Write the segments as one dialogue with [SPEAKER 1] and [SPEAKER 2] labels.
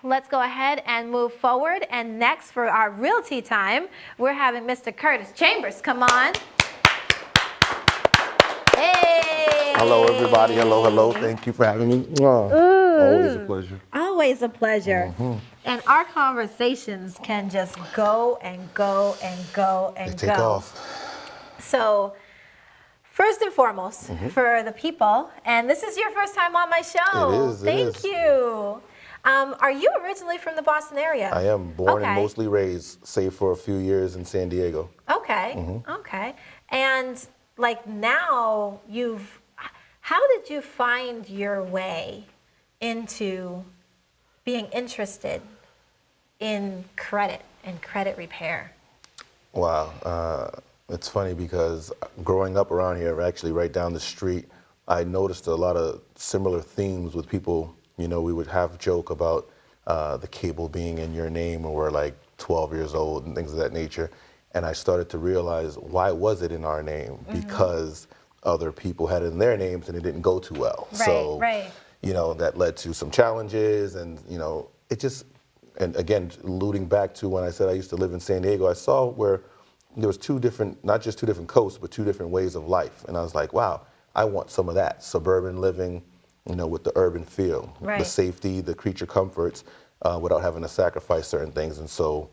[SPEAKER 1] let's go ahead and move forward. And next for our realty time, we're having Mr. Curtis Chambers. Come on. Hey.
[SPEAKER 2] Hello, everybody. Hello, hello. Thank you for having me. Always a pleasure.
[SPEAKER 1] Always a pleasure. And our conversations can just go and go and go and
[SPEAKER 2] They take off.
[SPEAKER 1] So, first and foremost, for the people, and this is your first time on my show.
[SPEAKER 2] It is.
[SPEAKER 1] Thank you. Are you originally from the Boston area?
[SPEAKER 2] I am born and mostly raised, save for a few years in San Diego.
[SPEAKER 1] Okay. Okay. And like now, how did you find your way into being interested in credit and credit repair?
[SPEAKER 2] Wow. It's funny because growing up around here, actually right down the street, I noticed a lot of similar themes with people. You know, we would have joke about the cable being in your name when we're like 12 years old and things of that nature. And I started to realize, why was it in our name? Because other people had it in their names and it didn't go too well.
[SPEAKER 1] Right.
[SPEAKER 2] You know, that led to some challenges and, you know, it just, and again, alluding back to when I said I used to live in San Diego, I saw where there was two different, not just two different coasts, but two different ways of life. And I was like, wow, I want some of that. Suburban living, you know, with the urban feel, the safety, the creature comforts, without having to sacrifice certain things. And so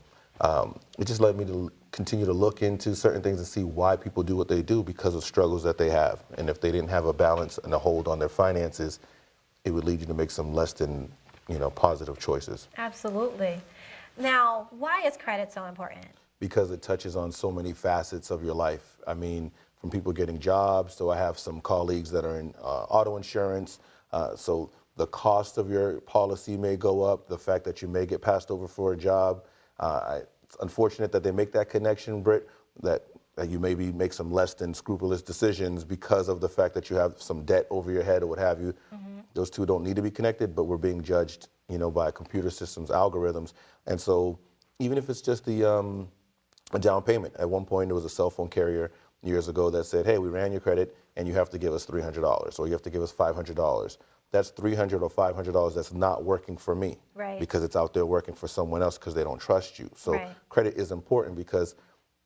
[SPEAKER 2] it just led me to continue to look into certain things and see why people do what they do because of struggles that they have. And if they didn't have a balance and a hold on their finances, it would lead you to make some less than, you know, positive choices.
[SPEAKER 1] Absolutely. Now, why is credit so important?
[SPEAKER 2] Because it touches on so many facets of your life. I mean, from people getting jobs, so I have some colleagues that are in auto insurance, so the cost of your policy may go up, the fact that you may get passed over for a job. It's unfortunate that they make that connection, Britt, that you maybe make some less than scrupulous decisions because of the fact that you have some debt over your head or what have you. Those two don't need to be connected, but we're being judged, you know, by computer systems, algorithms. And so even if it's just the a down payment. At one point, there was a cell phone carrier years ago that said, hey, we ran your credit and you have to give us $300 or you have to give us $500. That's $300 or $500 that's not working for me because it's out there working for someone else because they don't trust you. So credit is important because,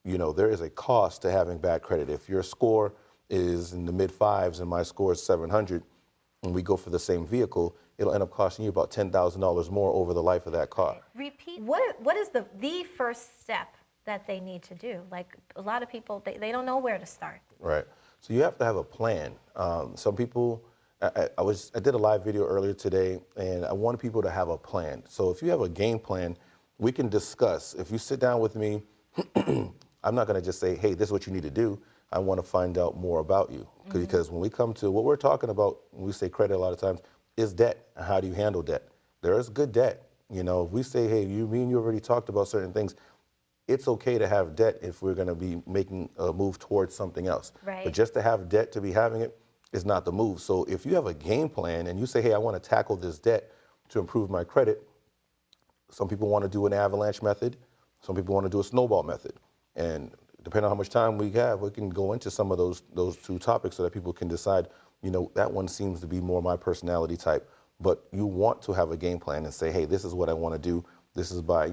[SPEAKER 2] you know, there is a cost to having bad credit. If your score is in the mid fives and my score is 700 and we go for the same vehicle, it'll end up costing you about $10,000 more over the life of that car.
[SPEAKER 1] Repeat, what is the first step that they need to do? Like a lot of people, they don't know where to start.
[SPEAKER 2] Right. So you have to have a plan. Some people, I did a live video earlier today and I wanted people to have a plan. So if you have a game plan, we can discuss. If you sit down with me, I'm not going to just say, hey, this is what you need to do. I want to find out more about you. Because when we come to what we're talking about, when we say credit a lot of times, is debt. How do you handle debt? There is good debt. You know, if we say, hey, you already talked about certain things, it's okay to have debt if we're going to be making a move towards something else. But just to have debt to be having it is not the move. So if you have a game plan and you say, hey, I want to tackle this debt to improve my credit, some people want to do an avalanche method. Some people want to do a snowball method. And depending on how much time we have, we can go into some of those two topics so that people can decide, you know, that one seems to be more my personality type. But you want to have a game plan and say, hey, this is what I want to do. This is by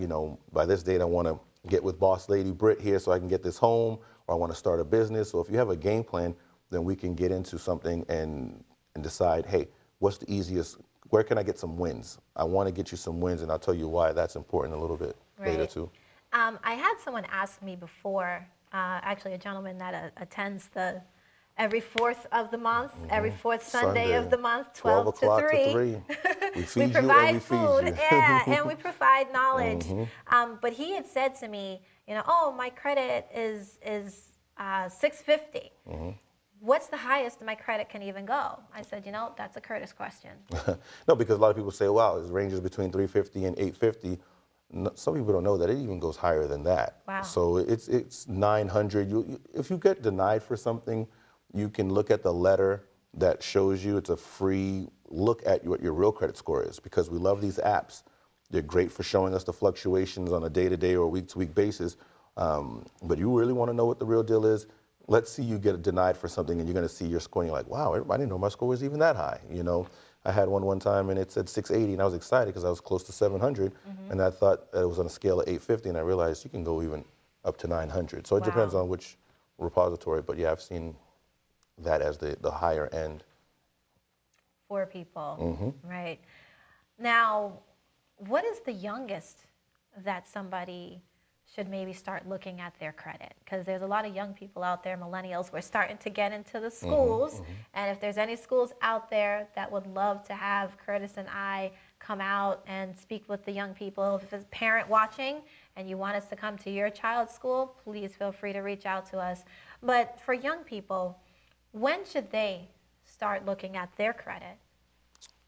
[SPEAKER 2] this date I want to get with boss lady Britt here so I can get this home, or I want to start a business. So if you have a game plan, then we can get into something and decide, hey, what's the easiest, where can I get some wins? I want to get you some wins, and I'll tell you why that's important a little bit later too.
[SPEAKER 1] I had someone ask me before, actually a gentleman that attends the every 4th of the month, every 4th Sunday of the month, 12 to 3.
[SPEAKER 2] We feed
[SPEAKER 1] we provide
[SPEAKER 2] you
[SPEAKER 1] food,
[SPEAKER 2] and we feed you.
[SPEAKER 1] and we provide knowledge. But he had said to me, you know, oh, my credit is 650. What's the highest my credit can even go? I said, you know, that's a Curtis question.
[SPEAKER 2] No, because a lot of people say, wow, it ranges between 350 and 850. No, some people don't know that it even goes higher than that.
[SPEAKER 1] Wow.
[SPEAKER 2] So it's 900. If you get denied for something, you can look at the letter that shows you. It's a free look at what your real credit score is, because we love these apps. They're great for showing us the fluctuations on a day-to-day or week-to-week basis. But you really want to know what the real deal is. Let's see you get denied for something and you're going to see your score and you're like, wow, I didn't know my score was even that high, you know. I had one time and it said 680, and I was excited because I was close to 700, and I thought that it was on a scale of 850, and I realized you can go even up to 900. So it depends
[SPEAKER 1] Wow.
[SPEAKER 2] on which repository, but yeah, I've seen that as the higher end.
[SPEAKER 1] For people, right? Now, what is the youngest that somebody should maybe start looking at their credit? Because there's a lot of young people out there, millennials, we're starting to get into the schools. And if there's any schools out there that would love to have Curtis and I come out and speak with the young people, if there's a parent watching and you want us to come to your child's school, please feel free to reach out to us. But for young people, when should they start looking at their credit?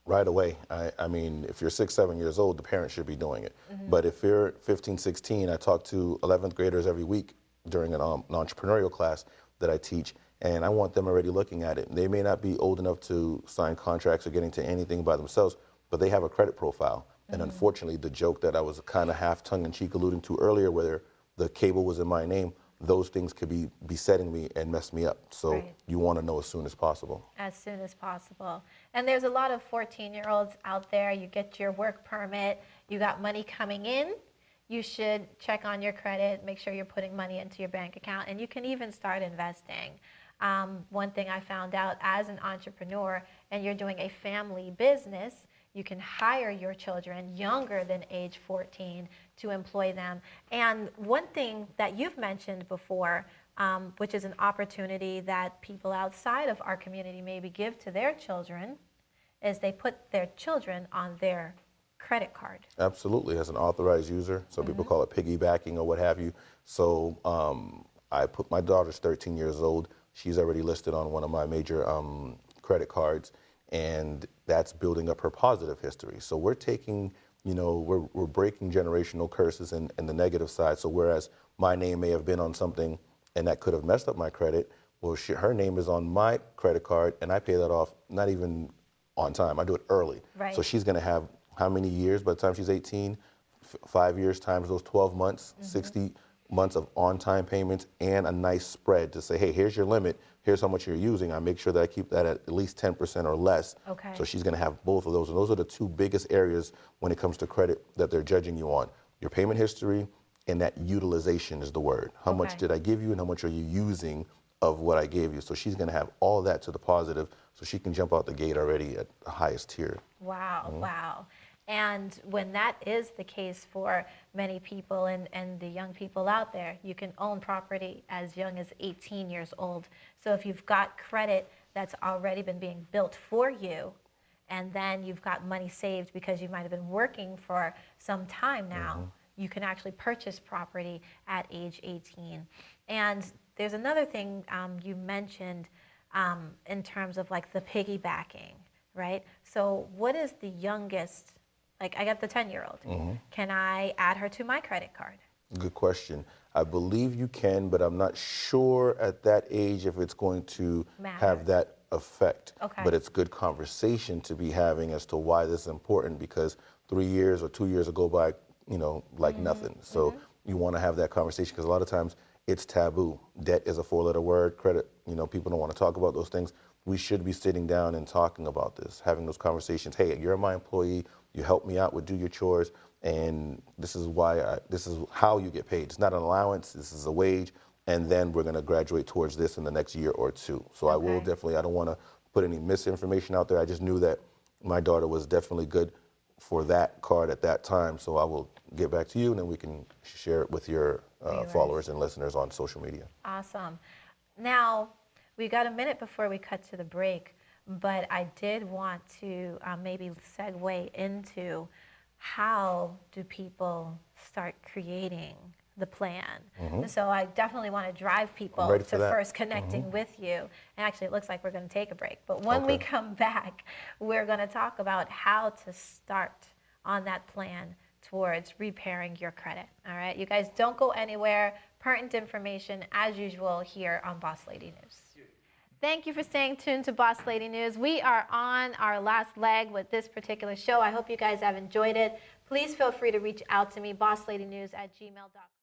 [SPEAKER 2] Right away. I mean, if you're 6, 7 years old, the parents should be doing it. But if you're 15, 16, I talk to 11th graders every week during an entrepreneurial class that I teach, and I want them already looking at it. They may not be old enough to sign contracts or get into anything by themselves, but they have a credit profile. And unfortunately, the joke that I was kind of half tongue-in-cheek alluding to earlier, where the cable was in my name, those things could be besetting me and mess me up. So
[SPEAKER 1] Right.
[SPEAKER 2] you want to know as soon as possible.
[SPEAKER 1] As soon as possible. And there's a lot of 14-year-olds out there. You get your work permit, you got money coming in. You should check on your credit, make sure you're putting money into your bank account, and you can even start investing. One thing I found out as an entrepreneur, and you're doing a family business, you can hire your children younger than age 14 to employ them. And one thing that you've mentioned before, which is an opportunity that people outside of our community maybe give to their children, is they put their children on their credit card.
[SPEAKER 2] Absolutely, as an authorized user. Some people call it piggybacking or what have you. So I put, my daughter's 13 years old. She's already listed on one of my major credit cards, and that's building up her positive history. So we're taking, you know, we're breaking generational curses and the negative side. So whereas my name may have been on something and that could have messed up my credit, well, her name is on my credit card, and I pay that off not even on time. I do it early.
[SPEAKER 1] Right.
[SPEAKER 2] So she's going to have how many years by the time she's 18? 5 years times those 12 months, 60 months of on-time payments, and a nice spread to say, hey, here's your limit, here's how much you're using. I make sure that I keep that at least 10% or less.
[SPEAKER 1] Okay.
[SPEAKER 2] So she's going to have both of those. And those are the two biggest areas when it comes to credit that they're judging you on. Your payment history, and that utilization is the word. How much
[SPEAKER 1] Okay.
[SPEAKER 2] did I give you, and how much are you using of what I gave you? So she's going to have all that to the positive, so she can jump out the gate already at the highest tier.
[SPEAKER 1] Wow, wow. And when that is the case for many people and the young people out there, you can own property as young as 18 years old. So if you've got credit that's already been being built for you, and then you've got money saved because you might have been working for some time now, you can actually purchase property at age 18. And there's another thing you mentioned in terms of like the piggybacking, right? So what is the youngest, like I got the 10-year-old, can I add her to my credit card?
[SPEAKER 2] Good question. I believe you can, but I'm not sure at that age if it's going to
[SPEAKER 1] Matter.
[SPEAKER 2] have that effect.
[SPEAKER 1] Okay.
[SPEAKER 2] But it's good conversation to be having as to why this is important, because 3 years or 2 years will go by, you know, like nothing. So you want to have that conversation, because a lot of times it's taboo. Debt is a 4-letter word. Credit, you know, people don't want to talk about those things. We should be sitting down and talking about this, having those conversations. Hey, you're my employee. You help me out with do your chores, and this is why this is how you get paid. It's not an allowance. This is a wage, and then we're going to graduate towards this in the next year or two. So I will
[SPEAKER 1] Okay.
[SPEAKER 2] definitely. I don't want to put any misinformation out there. I just knew that my daughter was definitely good for that card at that time. So I will get back to you, and then we can share it with your
[SPEAKER 1] Viewers.
[SPEAKER 2] followers and listeners on social media.
[SPEAKER 1] Awesome. Now, we got a minute before we cut to the break, but I did want to maybe segue into how do people start creating the plan. So I definitely want to drive people
[SPEAKER 2] ready
[SPEAKER 1] to
[SPEAKER 2] for that.
[SPEAKER 1] first connecting with you. And actually, it looks like we're going to take a break. But when we
[SPEAKER 2] Okay.
[SPEAKER 1] come back, we're going to talk about how to start on that plan towards repairing your credit. All right, you guys don't go anywhere. Pertinent information as usual here on Boss Lady News. Thank you for staying tuned to Boss Lady News. We are on our last leg with this particular show. I hope you guys have enjoyed it. Please feel free to reach out to me, bossladynews@gmail.com.